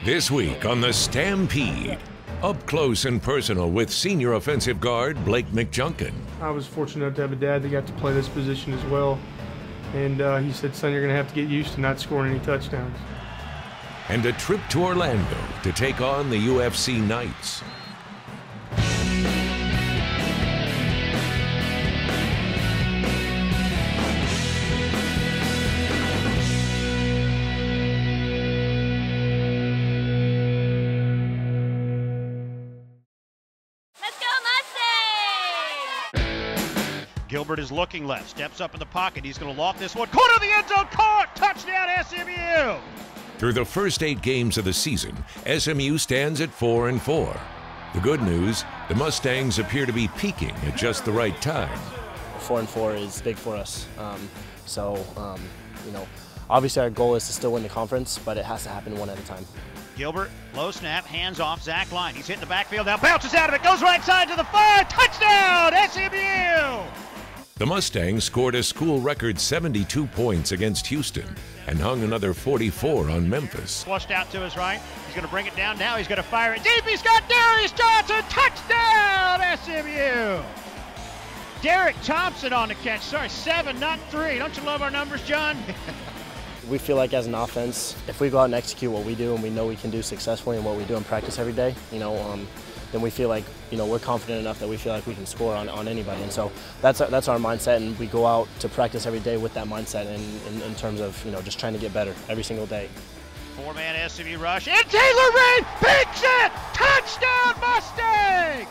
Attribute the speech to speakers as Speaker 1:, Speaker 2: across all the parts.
Speaker 1: This week on the Stampede, up close and personal with senior offensive guard Blake McJunkin.
Speaker 2: I was fortunate enough to have a dad that got to play this position as well. And he said, son, you're going to have to get used to not scoring any touchdowns.
Speaker 1: And a trip to Orlando to take on the UFC Knights.
Speaker 3: Gilbert is looking left, steps up in the pocket. He's going to loft this one. Corner of the end zone, caught! Touchdown SMU!
Speaker 1: Through the first 8 games of the season, SMU stands at 4-4. The good news, the Mustangs appear to be peaking at just the right time.
Speaker 4: 4-4 is big for us. You know, obviously our goal is to still win the conference, but it has to happen one at a time.
Speaker 3: Gilbert, low snap, hands off, Zach Line. He's hitting the backfield now, bounces out of it, goes right side to the 5, touchdown SMU!
Speaker 1: The Mustangs scored a school record 72 points against Houston and hung another 44 on Memphis.
Speaker 3: Flushed out to his right. He's going to bring it down now. He's going to fire it deep. He's got Darius Johnson. Touchdown, SMU. Derek Thompson on the catch. Sorry, 7, not 3. Don't you love our numbers, John?
Speaker 4: We feel like as an offense, if we go out and execute what we do and we know we can do successfully and what we do in practice every day, then we feel like, we're confident enough that we feel like we can score on anybody. And so that's our mindset, and we go out to practice every day with that mindset in terms of, just trying to get better every single day.
Speaker 3: 4-man SMU rush, and Taylor Reed picks it! Touchdown Mustangs!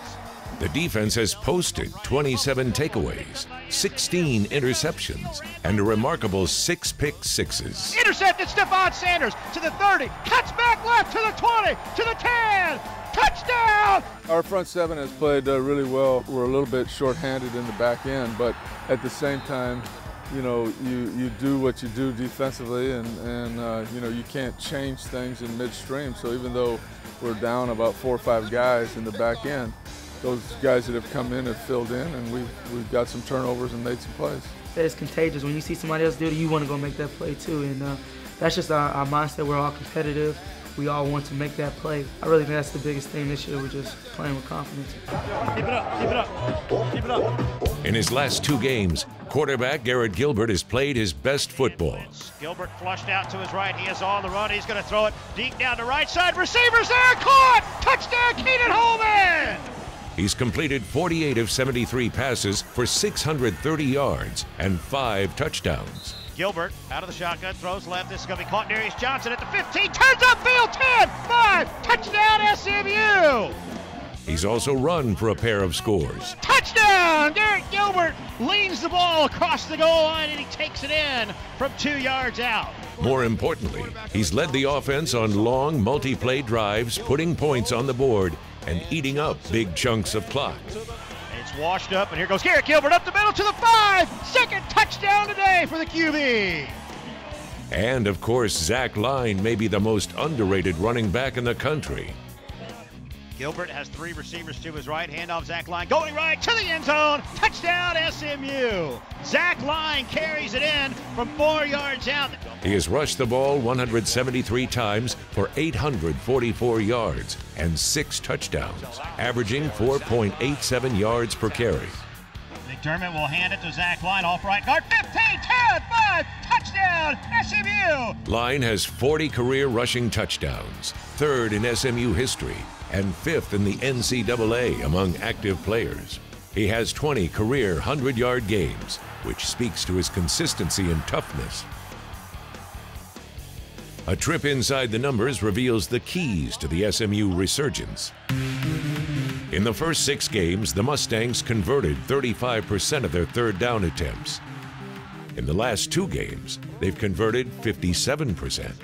Speaker 1: The defense has posted 27 takeaways, 16 interceptions, and a remarkable 6 pick sixes.
Speaker 3: Intercepted Stephon Sanders to the 30, cuts back left to the 20, to the 10, touchdown!
Speaker 5: Our front seven has played really well. We're a little bit short-handed in the back end, but at the same time, you do what you do defensively, and you can't change things in midstream. So even though we're down about 4 or 5 guys in the back end, those guys that have come in have filled in, and we've got some turnovers and made some plays.
Speaker 6: It's contagious. When you see somebody else do it, you want to go make that play too. And that's just our mindset. We're all competitive. We all want to make that play. I really think that's the biggest thing this year. We're just playing with confidence.
Speaker 3: Keep it up, keep it up, keep it up.
Speaker 1: In his last 2 games, quarterback Garrett Gilbert has played his best football.
Speaker 3: Gilbert flushed out to his right. He is on the run. He's going to throw it deep down the right side. Receivers there, caught! Touchdown, Keenan Holman!
Speaker 1: He's completed 48 of 73 passes for 630 yards and 5 touchdowns.
Speaker 3: Gilbert out of the shotgun, throws left. This is going to be caught. Darius Johnson at the 15, turns upfield, 10, 5, touchdown SMU!
Speaker 1: He's also run for a pair of scores.
Speaker 3: Touchdown! Derek Gilbert leans the ball across the goal line and he takes it in from 2 yards out.
Speaker 1: More importantly, he's led the offense on long multi-play drives, putting points on the board and eating up big chunks of clock.
Speaker 3: It's washed up, and here goes Garrett Gilbert up the middle to the 5. Second touchdown today for the QB.
Speaker 1: And of course, Zach Line may be the most underrated running back in the country.
Speaker 3: Gilbert has 3 receivers to his right. Handoff Zach Line going right to the end zone. Touchdown SMU. Zach Line carries it in from 4 yards out.
Speaker 1: He has rushed the ball 173 times for 844 yards and 6 touchdowns, averaging 4.87 yards per carry.
Speaker 3: McDermott will hand it to Zach Line off right guard. 15, 10, 5, touchdown SMU.
Speaker 1: Line has 40 career rushing touchdowns, 3rd in SMU history, and 5th in the NCAA among active players. He has 20 career 100-yard games, which speaks to his consistency and toughness. A trip inside the numbers reveals the keys to the SMU resurgence. In the first 6 games, the Mustangs converted 35% of their 3rd down attempts. In the last 2 games, they've converted 57%.
Speaker 7: Empty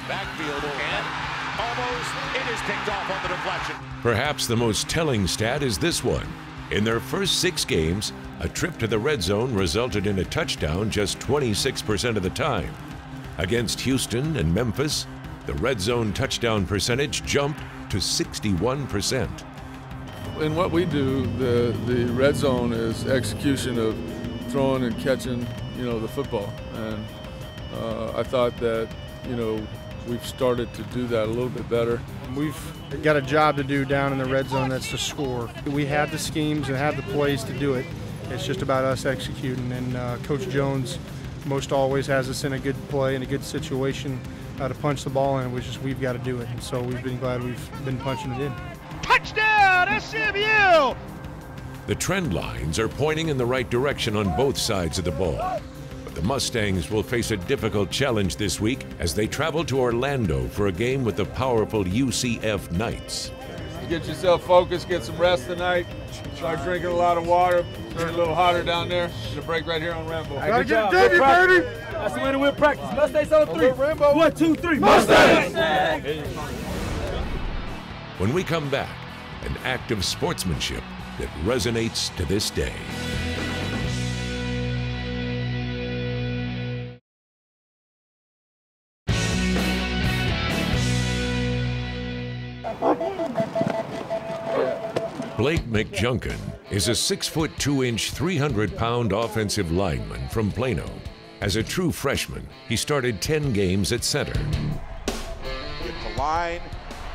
Speaker 7: backfield and almost it is picked off on the deflection.
Speaker 1: Perhaps the most telling stat is this one. In their first 6 games, a trip to the red zone resulted in a touchdown just 26% of the time. Against Houston and Memphis, the red zone touchdown percentage jumped to 61%.
Speaker 5: In what we do, the red zone is execution of throwing and catching, the football. And I thought that, we've started to do that a little bit better.
Speaker 2: We've got a job to do down in the red zone, that's to score. We have the schemes and have the plays to do it. It's just about us executing, and Coach Jones most always has us in a good play, in a good situation to punch the ball in, which is we've got to do it. And so we've been glad we've been punching it in.
Speaker 3: Touchdown, SMU!
Speaker 1: The trend lines are pointing in the right direction on both sides of the ball. But the Mustangs will face a difficult challenge this week as they travel to Orlando for a game with the powerful UCF Knights.
Speaker 5: Get yourself focused, get some rest tonight. Start drinking a lot of water. It's a little hotter down there. Get a break right here on Rambo.
Speaker 2: Gotta get a W, baby!
Speaker 6: That's the way to win practice. Mustangs on 3.
Speaker 5: Rambo.
Speaker 6: 1, 2, 3.
Speaker 2: Mustangs!
Speaker 1: When we come back, an act of sportsmanship that resonates to this day. Blake McJunkin is a 6'2", 300-pound offensive lineman from Plano. As a true freshman, he started 10 games at center.
Speaker 8: Get the line,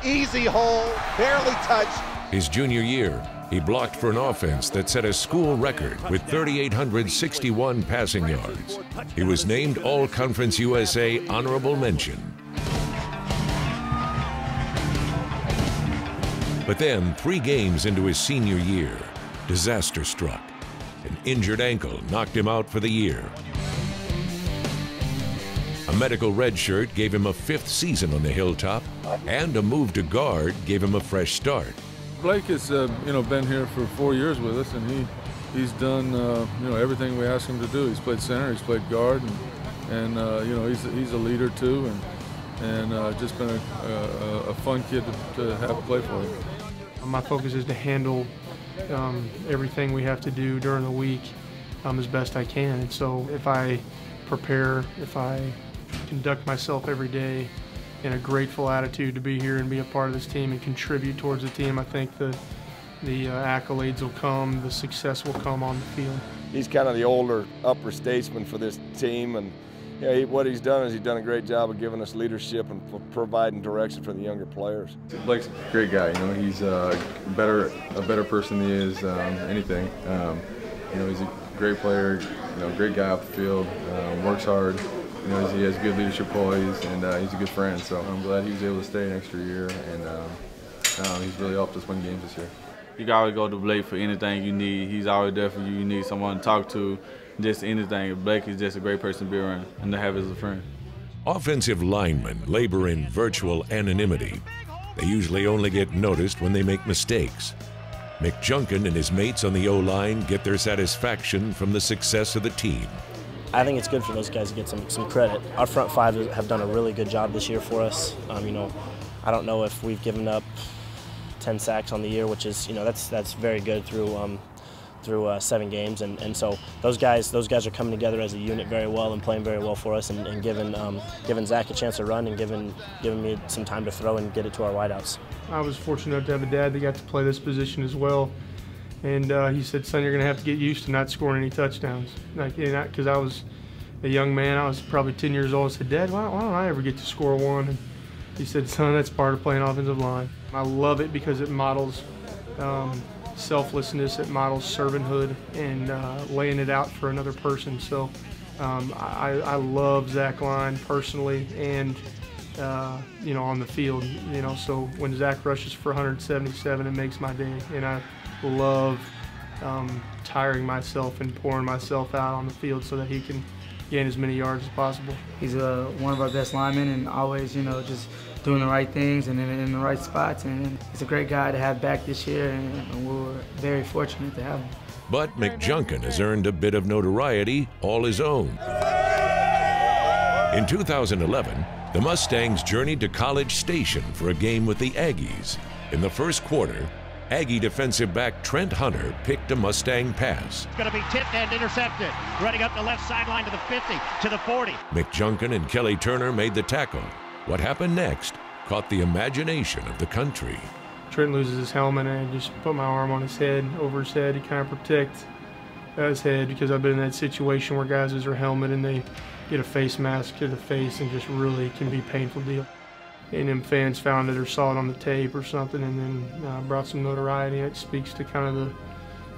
Speaker 8: easy hole, barely touched.
Speaker 1: His junior year, he blocked for an offense that set a school record with 3,861 passing yards. He was named All-Conference USA Honorable Mention. But then, 3 games into his senior year, disaster struck. An injured ankle knocked him out for the year. A medical redshirt gave him a 5th season on the hilltop, and a move to guard gave him a fresh start.
Speaker 5: Blake has been here for 4 years with us, and he's done everything we asked him to do. He's played center, he's played guard, and he's a leader too, and just been a fun kid to have play for him.
Speaker 2: My focus is to handle everything we have to do during the week as best I can. And so if I prepare, if I conduct myself every day in a grateful attitude to be here and be a part of this team and contribute towards the team, I think the accolades will come, the success will come on the field.
Speaker 9: He's kind of the older upper statesman for this team, and what he's done is he's done a great job of giving us leadership and providing direction for the younger players.
Speaker 10: Blake's a great guy. He's a better person than he is anything. He's a great player. Great guy off the field. Works hard. He has good leadership qualities, and he's a good friend. So I'm glad he was able to stay an extra year, and he's really helped us win games this year.
Speaker 11: You can always go to Blake for anything you need. He's always there for you. You need someone to talk to, just anything. Blake is just a great person to be around and to have as a friend.
Speaker 1: Offensive linemen labor in virtual anonymity. They usually only get noticed when they make mistakes. McJunkin and his mates on the O-line get their satisfaction from the success of the team.
Speaker 4: I think it's good for those guys to get some credit. Our front 5 have done a really good job this year for us. I don't know if we've given up 10 sacks on the year, which is, that's very good through 7 games, and so those guys are coming together as a unit very well and playing very well for us, and giving Zach a chance to run and giving me some time to throw and get it to our wideouts.
Speaker 2: I was fortunate enough to have a dad that got to play this position as well, and he said, "Son, you're going to have to get used to not scoring any touchdowns." Because I was a young man, I was probably 10 years old. I said, "Dad, why don't I ever get to score one?" And he said, "Son, that's part of playing offensive line." I love it because it models selflessness, it models servanthood, and laying it out for another person. So I love Zach Line personally, and on the field. So when Zach rushes for 177, it makes my day, and I love tiring myself and pouring myself out on the field so that he can gain as many yards as possible.
Speaker 6: He's one of our best linemen, and always, just doing the right things and in the right spots. And he's a great guy to have back this year, and we're very fortunate to have him.
Speaker 1: But McJunkin has earned a bit of notoriety all his own. In 2011, the Mustangs journeyed to College Station for a game with the Aggies. In the first quarter, Aggie defensive back Trent Hunter picked a Mustang pass.
Speaker 3: It's going to be tipped and intercepted. Running up the left sideline to the 50, to the 40.
Speaker 1: McJunkin and Kelly Turner made the tackle. What happened next caught the imagination of the country.
Speaker 2: Trent loses his helmet, and I just put my arm on his head, over his head, to kind of protect his head, because I've been in that situation where guys lose their helmet and they get a face mask to the face, and just really can be a painful deal. and then fans found it or saw it on the tape or something, and then brought some notoriety. It speaks to kind of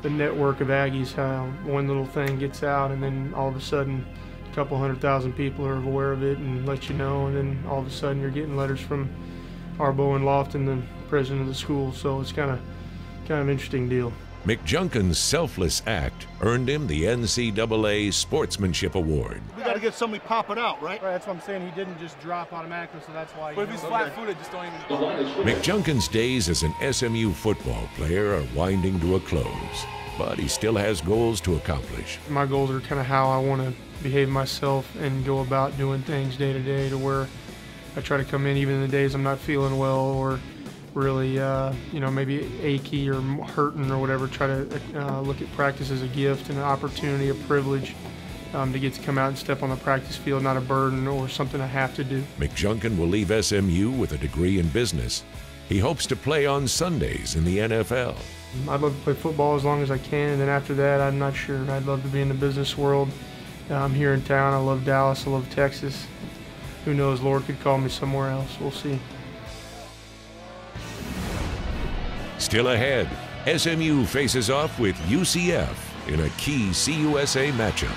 Speaker 2: the network of Aggies, how one little thing gets out, and then all of a sudden a couple 100,000 people are aware of it and let you know, and then all of a sudden you're getting letters from Arbo and Lofton, the president of the school. So it's kind of an interesting deal.
Speaker 1: McJunkin's selfless act earned him the NCAA Sportsmanship Award.
Speaker 12: We got to get somebody pop it out, right?
Speaker 2: Right, that's what I'm saying. He didn't just drop automatically, so that's why.
Speaker 12: But if he's flat-footed, just don't even.
Speaker 1: McJunkin's days as an SMU football player are winding to a close, but he still has goals to accomplish.
Speaker 2: My goals are kind of how I want to behave myself and go about doing things day to day, to where I try to come in even in the days I'm not feeling well or really, you know, maybe achy or hurting or whatever. Try to look at practice as a gift and an opportunity, a privilege to get to come out and step on the practice field, not a burden or something I have to do.
Speaker 1: McJunkin will leave SMU with a degree in business. He hopes to play on Sundays in the NFL.
Speaker 2: I'd love to play football as long as I can, and then after that, I'm not sure. I'd love to be in the business world. I'm here in town. I love Dallas. I love Texas. Who knows? Lord could call me somewhere else. We'll see.
Speaker 1: Still ahead, SMU faces off with UCF in a key CUSA matchup.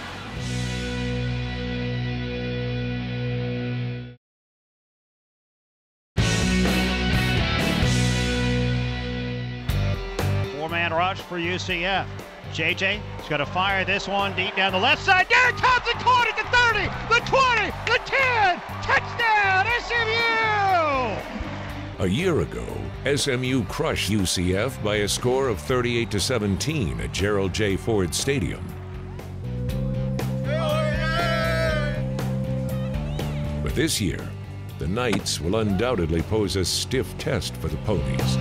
Speaker 3: Four-man rush for UCF. JJ is going to fire this one deep down the left side. Derek Thompson caught it, the 30, the 20, the 10. Touchdown, SMU!
Speaker 1: A year ago, SMU crushed UCF by a score of 38-17 at Gerald J. Ford Stadium. But this year, the Knights will undoubtedly pose a stiff test for the Ponies.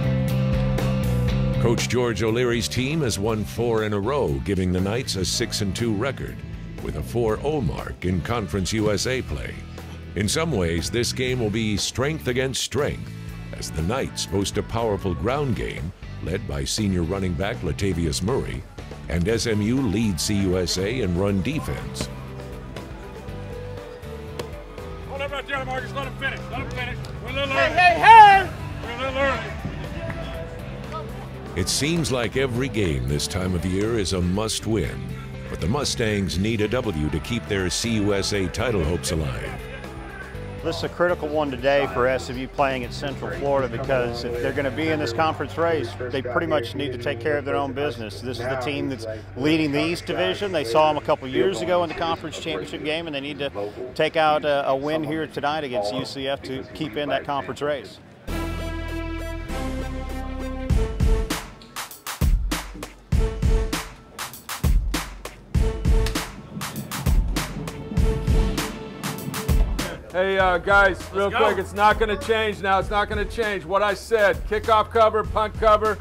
Speaker 1: Coach George O'Leary's team has won 4 in a row, giving the Knights a 6-2 record, with a 4-0 mark in Conference USA play. In some ways, this game will be strength against strength, as the Knights boast a powerful ground game led by senior running back Latavius Murray, and SMU leads CUSA in run defense.
Speaker 13: Hold up right there, Marcus. Let him finish. Let him finish. We're a little early.
Speaker 3: Hey!
Speaker 13: We're a little early.
Speaker 1: It seems like every game this time of year is a must-win, but the Mustangs need a W to keep their CUSA title hopes alive.
Speaker 3: This is a critical one today for SMU playing at Central Florida, because if they're going to be in this conference race, they pretty much need to take care of their own business. This is the team that's leading the East Division. They saw them a couple years ago in the conference championship game, and they need to take out a win here tonight against UCF to keep in that conference race.
Speaker 5: Hey, guys, real quick, it's not going to change now. It's not going to change. What I said, kickoff cover, punt cover,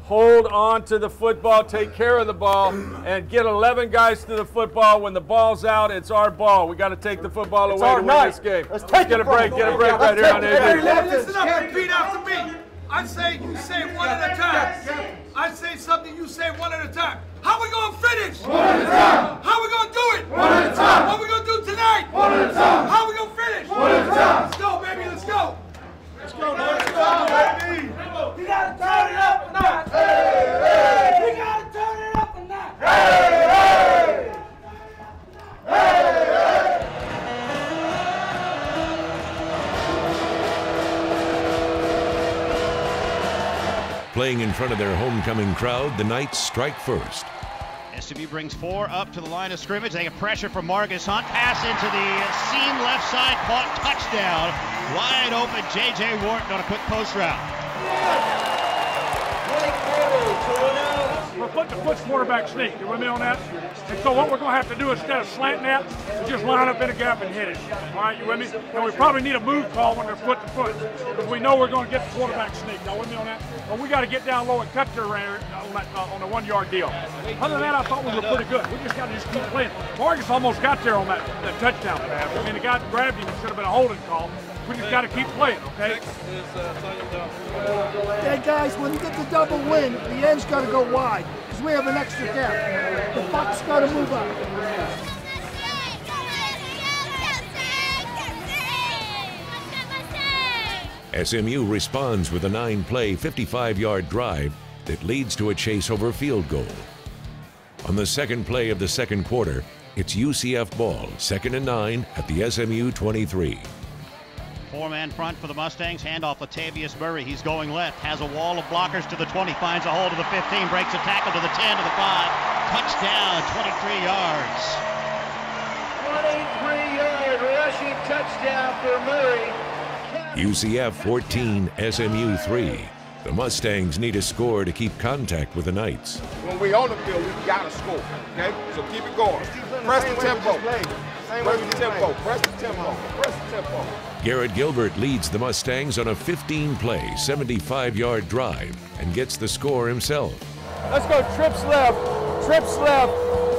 Speaker 5: hold on to the football, take care of the ball, and get 11 guys to the football. When the ball's out, it's our ball. We got to take the football away to win this game. Let's get a break right here on AB.
Speaker 13: Listen up and repeat after me. I say you say one at a time. I say something, you say one at a time. How we gonna finish? One at a time. How we gonna do it? One at a time. What we gonna do tonight? One at a time. How we gonna finish? One at a time. Let's go, baby. Let's go. Let's go, let's go, baby. You gotta turn it up a notch. Hey, hey. You gotta turn it up a notch. Hey, hey. Hey, hey.
Speaker 1: Playing in front of their homecoming crowd, the Knights strike first.
Speaker 3: SMU brings 4 up to the line of scrimmage. They get pressure from Marcus Hunt. Pass into the seam left side. Caught, touchdown. Wide open. J.J. Wharton on a quick post route.
Speaker 13: We're putting the foot quarterback sneak. You with me on that? And so what we're going to have to do instead of slanting that is just line up in a gap and hit it. All right, you with me? And we probably need a move call when they're foot to foot, because we know we're going to get the quarterback sneak. Y'all with me on that? But we got to get down low and cut their on the 1 yard deal. Other than that, I thought we were pretty good. We just got to just keep playing. Vargas almost got there on that touchdown pass. I mean, the guy that grabbed him, it should have been a holding call. We just got to keep playing, okay?
Speaker 12: Hey guys, when you get the double win, the end's got to go wide, because we have an extra gap. The buck's got to move up.
Speaker 1: SMU responds with a 9-play, 55-yard drive that leads to a chase-over field goal. On the second play of the second quarter, it's UCF ball, 2nd and 9 at the SMU 23.
Speaker 3: Four-man front for the Mustangs. Handoff Latavius Murray. He's going left. Has a wall of blockers to the 20. Finds a hole to the 15. Breaks a tackle to the 10 to the 5. Touchdown, 23 yards.
Speaker 14: 23-yard rushing touchdown for Murray.
Speaker 1: UCF 14, SMU 3. The Mustangs need a score to keep contact with the Knights.
Speaker 15: When we on the field, we gotta score, okay? So keep it going. Press the tempo. Press the tempo. Press the tempo. Press the tempo.
Speaker 1: Garrett Gilbert leads the Mustangs on a 15-play, 75-yard drive and gets the score himself.
Speaker 5: Let's go trips left,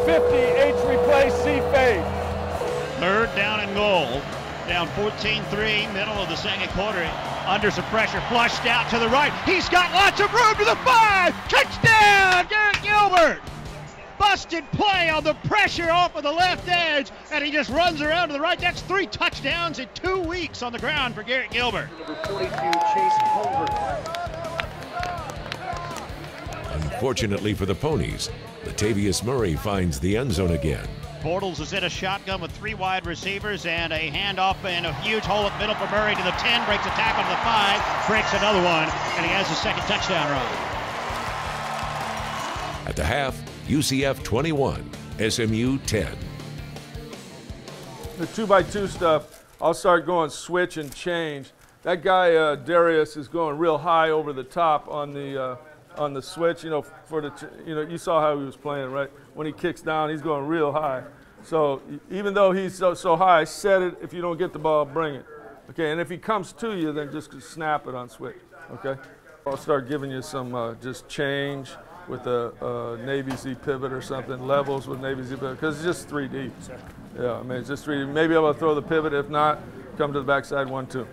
Speaker 5: 50, H replace, C fade.
Speaker 3: Third down and goal. Down 14-3, middle of the second quarter. Under some pressure, flushed out to the right. He's got lots of room to the 5. Touchdown, Garrett Gilbert. Busted play on the pressure off of the left edge, and he just runs around to the right. That's 3 touchdowns in 2 weeks on the ground for Garrett Gilbert.
Speaker 14: Number 42, Chase Culver.
Speaker 1: Unfortunately for the Ponies, Latavius Murray finds the end zone again.
Speaker 3: Bortles is in a shotgun with 3 wide receivers and a handoff and a huge hole at the middle for Murray to the 10, breaks a tackle to the 5, breaks another one, and he has his second touchdown run.
Speaker 1: At the half, UCF 21, SMU 10.
Speaker 5: The 2x2 stuff, I'll start going switch and change. That guy Darius is going real high over the top on the switch. You know, you saw how he was playing, right? When he kicks down, he's going real high. So even though he's so high, set it. If you don't get the ball, bring it. Okay, and if he comes to you, then just snap it on switch. Okay, I'll start giving you some just change with a Navy Z pivot or something, levels with Navy Z pivot, because it's just 3 deep. Yeah, I mean, it's just 3 deep. Maybe I'm going to throw the pivot. If not, come to the backside 1-2.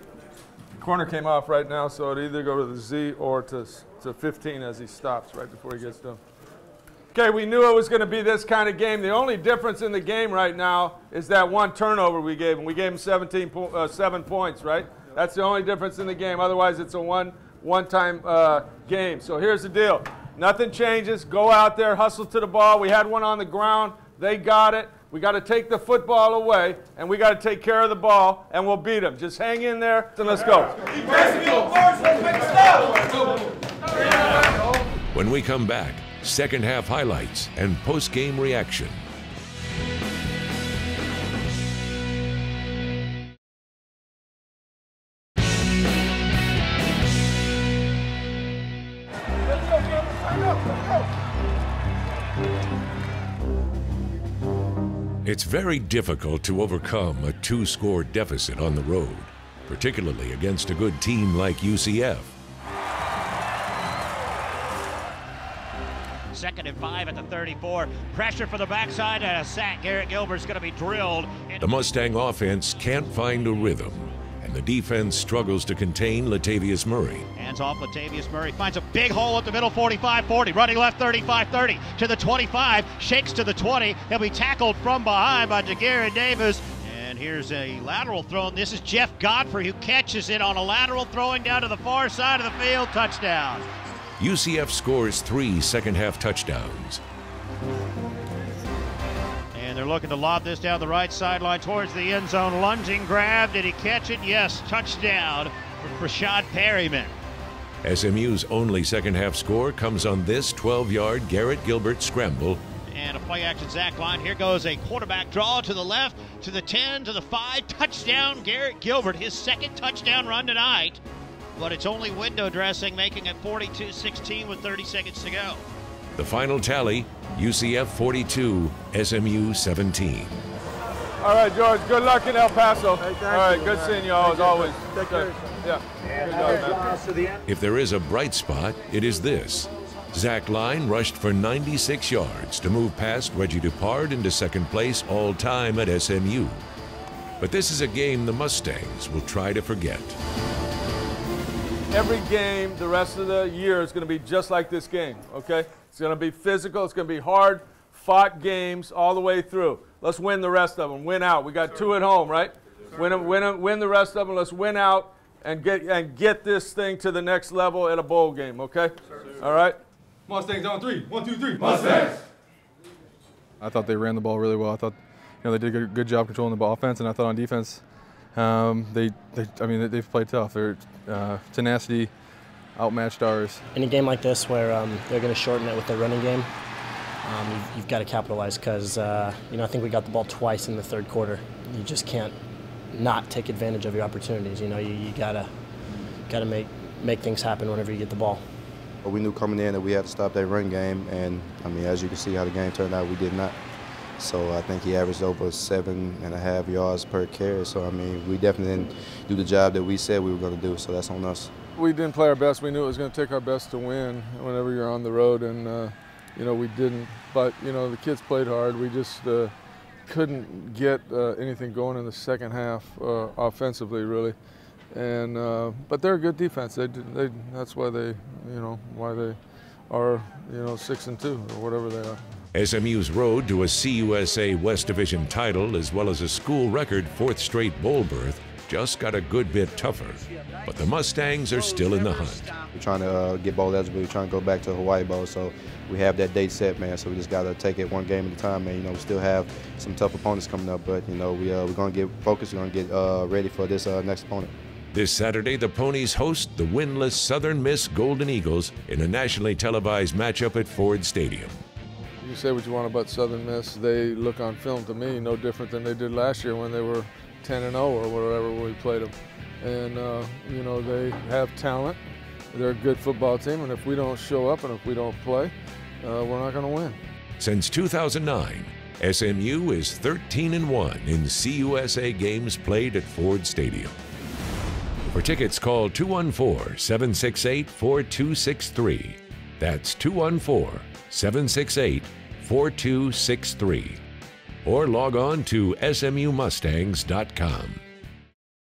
Speaker 5: Corner came off right now, so it'd either go to the Z or to 15 as he stops right before he gets done. Okay, we knew it was going to be this kind of game. The only difference in the game right now is that 1 turnover we gave him. We gave him 7 points, right? That's the only difference in the game. Otherwise, it's a one-time game. So here's the deal. Nothing changes. Go out there, hustle to the ball. We had one on the ground. They got it. We got to take the football away, and we got to take care of the ball, and we'll beat them. Just hang in there, and let's go.
Speaker 1: When we come back, second half highlights and post-game reaction. It's very difficult to overcome a 2-score deficit on the road, particularly against a good team like UCF.
Speaker 3: 2nd and 5 at the 34. Pressure for the backside and a sack. Garrett Gilbert's going to be drilled.
Speaker 1: The Mustang offense can't find a rhythm, and the defense struggles to contain Latavius Murray.
Speaker 3: Hands off Latavius Murray. Finds a big hole at the middle, 45-40. Running left, 35-30. To the 25. Shakes to the 20. He'll be tackled from behind by DeGarrett Davis. And here's a lateral throw. This is Jeff Godfrey who catches it on a lateral throwing down to the far side of the field. Touchdown.
Speaker 1: UCF scores 3 second-half touchdowns.
Speaker 3: And they're looking to lob this down the right sideline towards the end zone. Lunging grab. Did he catch it? Yes. Touchdown for Rashad Perryman.
Speaker 1: SMU's only second-half score comes on this 12-yard Garrett Gilbert scramble.
Speaker 3: And a play-action Zach line. Here goes a quarterback draw to the left, to the 10, to the 5. Touchdown, Garrett Gilbert. His second touchdown run tonight. But it's only window dressing, making it 42-16 with 30 seconds to go.
Speaker 1: The final tally, UCF 42, SMU 17.
Speaker 5: All right, George, good luck in El Paso.
Speaker 15: Hey,
Speaker 5: all right, good seeing you all as always.
Speaker 15: Take care.
Speaker 5: Yeah.
Speaker 1: If there is a bright spot, it is this. Zach Line rushed for 96 yards to move past Reggie Dupard into second place all-time at SMU. But this is a game the Mustangs will try to forget.
Speaker 5: Every game the rest of the year is going to be just like this game, okay? It's going to be physical. It's going to be hard, fought games all the way through. Let's win the rest of them. Win out. We got 2 at home, right? Win the rest of them. Let's win out and get this thing to the next level at a bowl game, okay? All right?
Speaker 10: Mustangs on 3. 1, 2, 3.
Speaker 5: Mustangs!
Speaker 10: I thought they ran the ball really well. I thought, they did a good job controlling the ball offense, and I thought on defense, they've played tough. Their tenacity outmatched ours.
Speaker 4: In a game like this where they're going to shorten it with their running game, you've got to capitalize because, I think we got the ball twice in the third quarter. You just can't not take advantage of your opportunities. You gotta make things happen whenever you get the ball.
Speaker 16: We knew coming in that we had to stop that run game, and as you can see how the game turned out, we did not. So I think he averaged over 7.5 yards per carry. So we definitely didn't do the job that we said we were going to do. So that's on us.
Speaker 5: We didn't play our best. We knew it was going to take our best to win whenever you're on the road, and we didn't. But the kids played hard. We just couldn't get anything going in the second half offensively, really. And but they're a good defense. That's why they are 6-2 or whatever they are.
Speaker 1: SMU's road to a CUSA West Division title, as well as a school record 4th straight bowl berth, just got a good bit tougher. But the Mustangs are still in the hunt.
Speaker 16: We're trying to get bowl eligible. We're trying to go back to Hawaii Bowl. So we have that date set, man. So we just got to take it one game at a time, man. We still have some tough opponents coming up, but we're going to get focused. We're going to get ready for this next opponent.
Speaker 1: This Saturday, the Ponies host the winless Southern Miss Golden Eagles in a nationally televised matchup at Ford Stadium.
Speaker 5: You say what you want about Southern Miss. They look on film to me no different than they did last year when they were 10-0 or whatever we played them. And, they have talent. They're a good football team, and if we don't show up and if we don't play, we're not going to win.
Speaker 1: Since 2009, SMU is 13-1 in CUSA games played at Ford Stadium. For tickets, call 214-768-4263. That's 214-768-4263. Or log on to smumustangs.com.